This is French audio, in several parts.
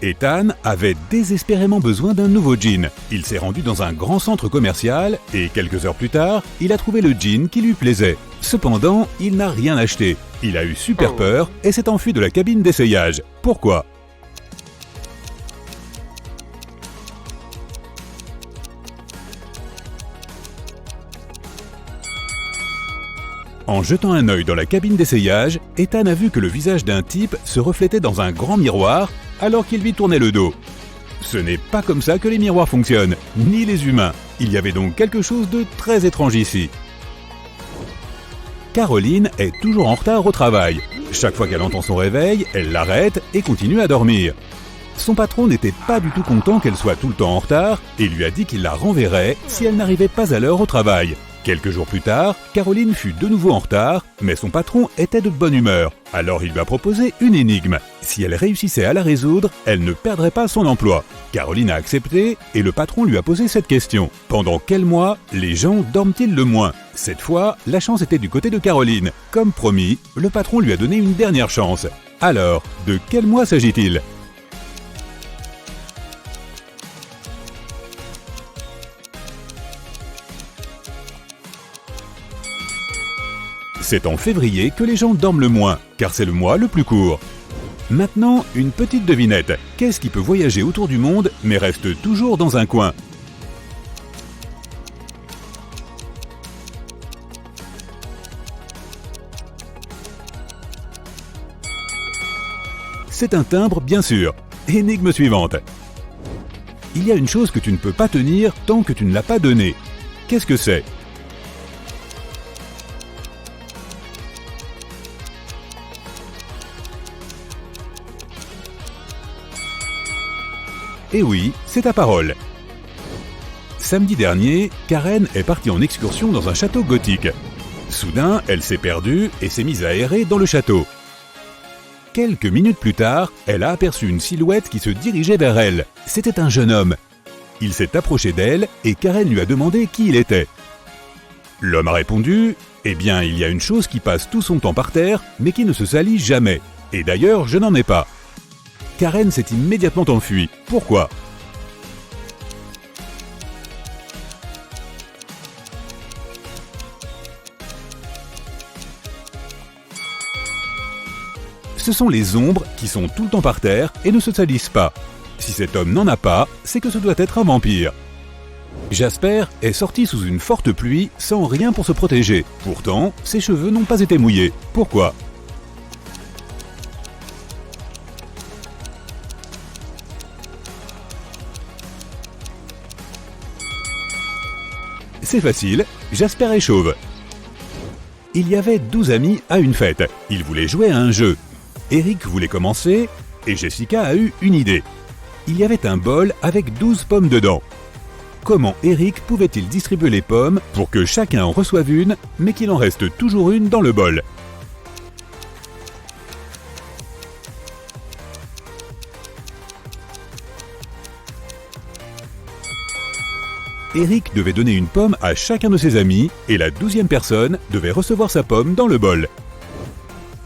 Ethan avait désespérément besoin d'un nouveau jean. Il s'est rendu dans un grand centre commercial et quelques heures plus tard, il a trouvé le jean qui lui plaisait. Cependant, il n'a rien acheté. Il a eu super peur et s'est enfui de la cabine d'essayage. Pourquoi ? En jetant un œil dans la cabine d'essayage, Ethan a vu que le visage d'un type se reflétait dans un grand miroir alors qu'il lui tournait le dos. Ce n'est pas comme ça que les miroirs fonctionnent, ni les humains. Il y avait donc quelque chose de très étrange ici. Caroline est toujours en retard au travail. Chaque fois qu'elle entend son réveil, elle l'arrête et continue à dormir. Son patron n'était pas du tout content qu'elle soit tout le temps en retard et lui a dit qu'il la renverrait si elle n'arrivait pas à l'heure au travail. Quelques jours plus tard, Caroline fut de nouveau en retard, mais son patron était de bonne humeur. Alors il lui a proposé une énigme. Si elle réussissait à la résoudre, elle ne perdrait pas son emploi. Caroline a accepté et le patron lui a posé cette question. Pendant quel mois les gens dorment-ils le moins ? Cette fois, la chance était du côté de Caroline. Comme promis, le patron lui a donné une dernière chance. Alors, de quel mois s'agit-il ? C'est en février que les gens dorment le moins, car c'est le mois le plus court. Maintenant, une petite devinette. Qu'est-ce qui peut voyager autour du monde, mais reste toujours dans un coin ? C'est un timbre, bien sûr. Énigme suivante. Il y a une chose que tu ne peux pas tenir tant que tu ne l'as pas donnée. Qu'est-ce que c'est ? Eh oui, c'est ta parole. Samedi dernier, Karen est partie en excursion dans un château gothique. Soudain, elle s'est perdue et s'est mise à errer dans le château. Quelques minutes plus tard, elle a aperçu une silhouette qui se dirigeait vers elle. C'était un jeune homme. Il s'est approché d'elle et Karen lui a demandé qui il était. L'homme a répondu « Eh bien, il y a une chose qui passe tout son temps par terre, mais qui ne se salit jamais. Et d'ailleurs, je n'en ai pas. » Karen s'est immédiatement enfuie. Pourquoi ? Ce sont les ombres qui sont tout le temps par terre et ne se salissent pas. Si cet homme n'en a pas, c'est que ce doit être un vampire. Jasper est sorti sous une forte pluie sans rien pour se protéger. Pourtant, ses cheveux n'ont pas été mouillés. Pourquoi ? C'est facile, Jasper est chauve. Il y avait 12 amis à une fête. Ils voulaient jouer à un jeu. Eric voulait commencer et Jessica a eu une idée. Il y avait un bol avec 12 pommes dedans. Comment Eric pouvait-il distribuer les pommes pour que chacun en reçoive une, mais qu'il en reste toujours une dans le bol ? Eric devait donner une pomme à chacun de ses amis et la 12e personne devait recevoir sa pomme dans le bol.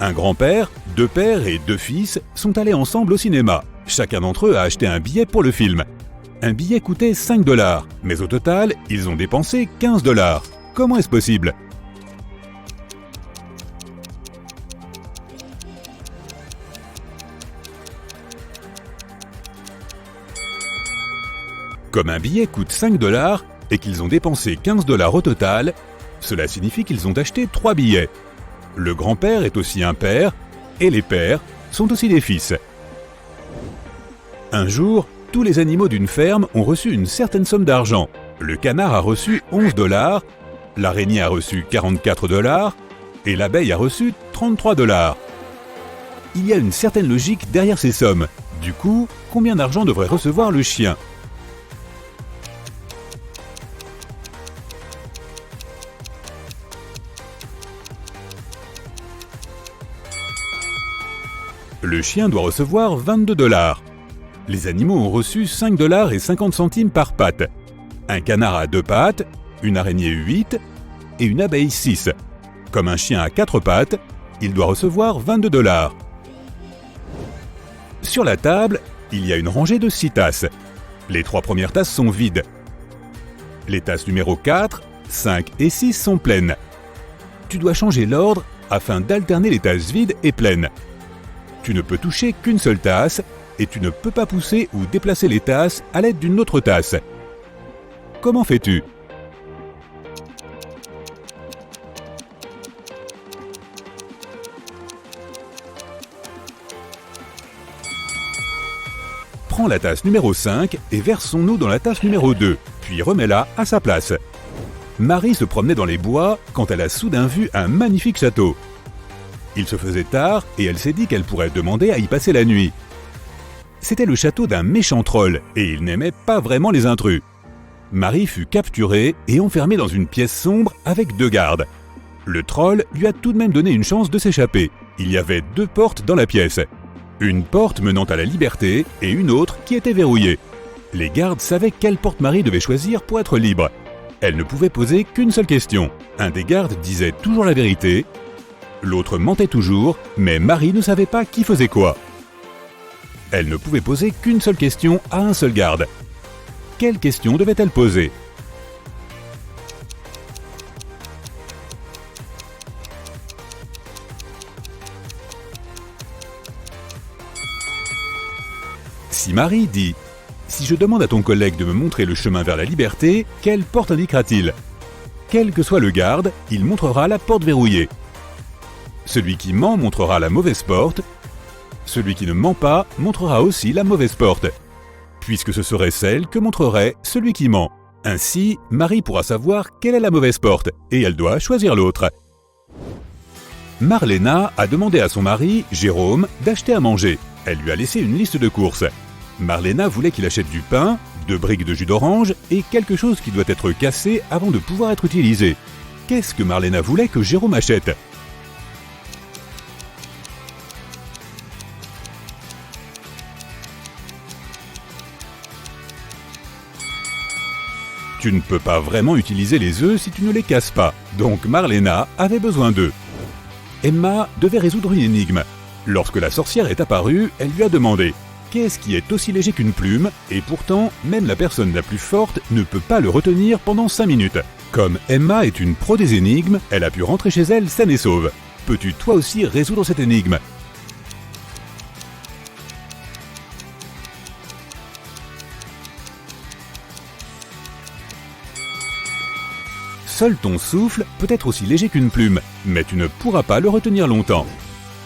Un grand-père, 2 pères et 2 fils sont allés ensemble au cinéma. Chacun d'entre eux a acheté un billet pour le film. Un billet coûtait 5 $, mais au total, ils ont dépensé 15 $. Comment est-ce possible ? Comme un billet coûte 5 $ et qu'ils ont dépensé 15 $ au total, cela signifie qu'ils ont acheté 3 billets. Le grand-père est aussi un père, et les pères sont aussi des fils. Un jour, tous les animaux d'une ferme ont reçu une certaine somme d'argent. Le canard a reçu 11 $, l'araignée a reçu 44 $ et l'abeille a reçu 33 $. Il y a une certaine logique derrière ces sommes. Du coup, combien d'argent devrait recevoir le chien ? Le chien doit recevoir 22 $. Les animaux ont reçu 5 $ et 50 centimes par patte. Un canard a 2 pattes, une araignée 8 et une abeille 6. Comme un chien a 4 pattes, il doit recevoir 22 $. Sur la table, Il y a une rangée de 6 tasses. Les 3 premières tasses sont vides. Les tasses numéro 4, 5 et 6 sont pleines. Tu dois changer l'ordre afin d'alterner les tasses vides et pleines. Tu ne peux toucher qu'une seule tasse et tu ne peux pas pousser ou déplacer les tasses à l'aide d'une autre tasse. Comment fais-tu ? Prends la tasse numéro 5 et verse son eau dans la tasse numéro 2, puis remets-la à sa place. Marie se promenait dans les bois quand elle a soudain vu un magnifique château. Il se faisait tard et elle s'est dit qu'elle pourrait demander à y passer la nuit. C'était le château d'un méchant troll et il n'aimait pas vraiment les intrus. Marie fut capturée et enfermée dans une pièce sombre avec 2 gardes. Le troll lui a tout de même donné une chance de s'échapper. Il y avait 2 portes dans la pièce. Une porte menant à la liberté et une autre qui était verrouillée. Les gardes savaient quelle porte Marie devait choisir pour être libre. Elle ne pouvait poser qu'une seule question. Un des gardes disait toujours la vérité, l'autre mentait toujours, mais Marie ne savait pas qui faisait quoi. Elle ne pouvait poser qu'une seule question à un seul garde. Quelle question devait-elle poser ? Si Marie dit « Si je demande à ton collègue de me montrer le chemin vers la liberté, quelle porte indiquera-t-il » Quel que soit le garde, il montrera la porte verrouillée. Celui qui ment montrera la mauvaise porte. Celui qui ne ment pas montrera aussi la mauvaise porte, puisque ce serait celle que montrerait celui qui ment. Ainsi, Marie pourra savoir quelle est la mauvaise porte, et elle doit choisir l'autre. Marlena a demandé à son mari, Jérôme, d'acheter à manger. Elle lui a laissé une liste de courses. Marlena voulait qu'il achète du pain, 2 briques de jus d'orange et quelque chose qui doit être cassé avant de pouvoir être utilisé. Qu'est-ce que Marlena voulait que Jérôme achète ? Tu ne peux pas vraiment utiliser les œufs si tu ne les casses pas, donc Marlena avait besoin d'eux. Emma devait résoudre une énigme. Lorsque la sorcière est apparue, elle lui a demandé « Qu'est-ce qui est aussi léger qu'une plume ?» Et pourtant, même la personne la plus forte ne peut pas le retenir pendant 5 minutes. Comme Emma est une pro des énigmes, elle a pu rentrer chez elle saine et sauve. Peux-tu toi aussi résoudre cette énigme ? Seul ton souffle peut être aussi léger qu'une plume, mais tu ne pourras pas le retenir longtemps.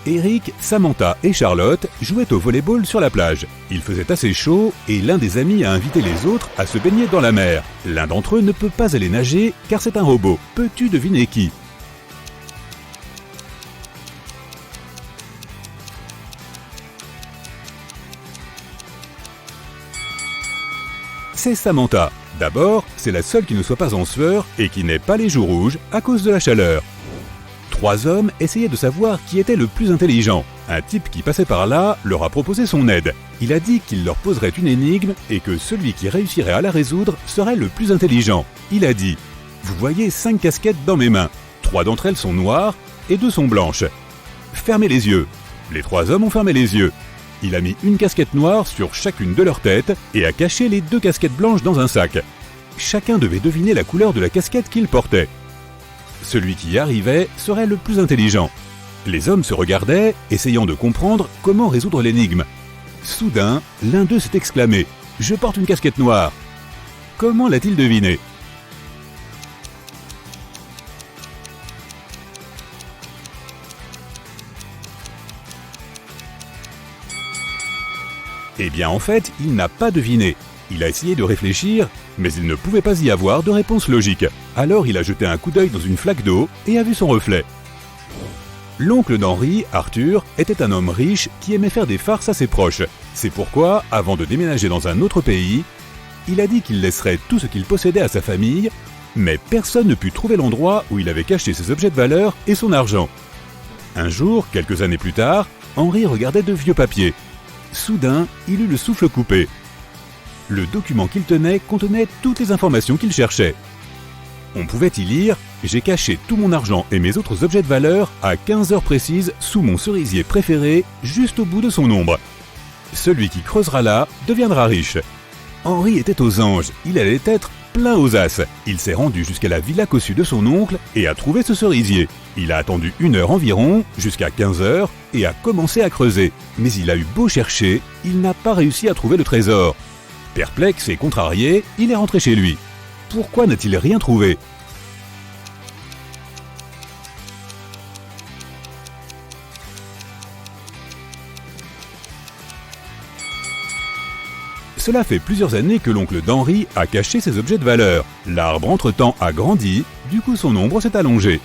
Eric, Samantha et Charlotte jouaient au volley-ball sur la plage. Il faisait assez chaud et l'un des amis a invité les autres à se baigner dans la mer. L'un d'entre eux ne peut pas aller nager car c'est un robot. Peux-tu deviner qui ? C'est Samantha. D'abord, c'est la seule qui ne soit pas en sueur et qui n'ait pas les joues rouges à cause de la chaleur. 3 hommes essayaient de savoir qui était le plus intelligent. Un type qui passait par là leur a proposé son aide. Il a dit qu'il leur poserait une énigme et que celui qui réussirait à la résoudre serait le plus intelligent. Il a dit « Vous voyez 5 casquettes dans mes mains. 3 d'entre elles sont noires et 2 sont blanches. Fermez les yeux. » Les 3 hommes ont fermé les yeux. Il a mis une casquette noire sur chacune de leurs têtes et a caché les 2 casquettes blanches dans un sac. Chacun devait deviner la couleur de la casquette qu'il portait. Celui qui y arrivait serait le plus intelligent. Les hommes se regardaient, essayant de comprendre comment résoudre l'énigme. Soudain, l'un d'eux s'est exclamé « Je porte une casquette noire !» Comment l'a-t-il deviné ? Eh bien en fait, il n'a pas deviné. Il a essayé de réfléchir, mais il ne pouvait pas y avoir de réponse logique. Alors il a jeté un coup d'œil dans une flaque d'eau et a vu son reflet. L'oncle d'Henri, Arthur, était un homme riche qui aimait faire des farces à ses proches. C'est pourquoi, avant de déménager dans un autre pays, il a dit qu'il laisserait tout ce qu'il possédait à sa famille, mais personne ne put trouver l'endroit où il avait caché ses objets de valeur et son argent. Un jour, quelques années plus tard, Henri regardait de vieux papiers. Soudain, il eut le souffle coupé. Le document qu'il tenait contenait toutes les informations qu'il cherchait. On pouvait y lire « J'ai caché tout mon argent et mes autres objets de valeur à 15 heures précises sous mon cerisier préféré, juste au bout de son ombre. » Celui qui creusera là deviendra riche. Henri était aux anges, il allait être plein aux as. Il s'est rendu jusqu'à la villa cossue de son oncle et a trouvé ce cerisier. Il a attendu 1 heure environ, jusqu'à 15 heures, et a commencé à creuser. Mais il a eu beau chercher, il n'a pas réussi à trouver le trésor. Perplexe et contrarié, il est rentré chez lui. Pourquoi n'a-t-il rien trouvé ? Cela fait plusieurs années que l'oncle d'Henri a caché ses objets de valeur. L'arbre entre-temps a grandi, du coup son ombre s'est allongée.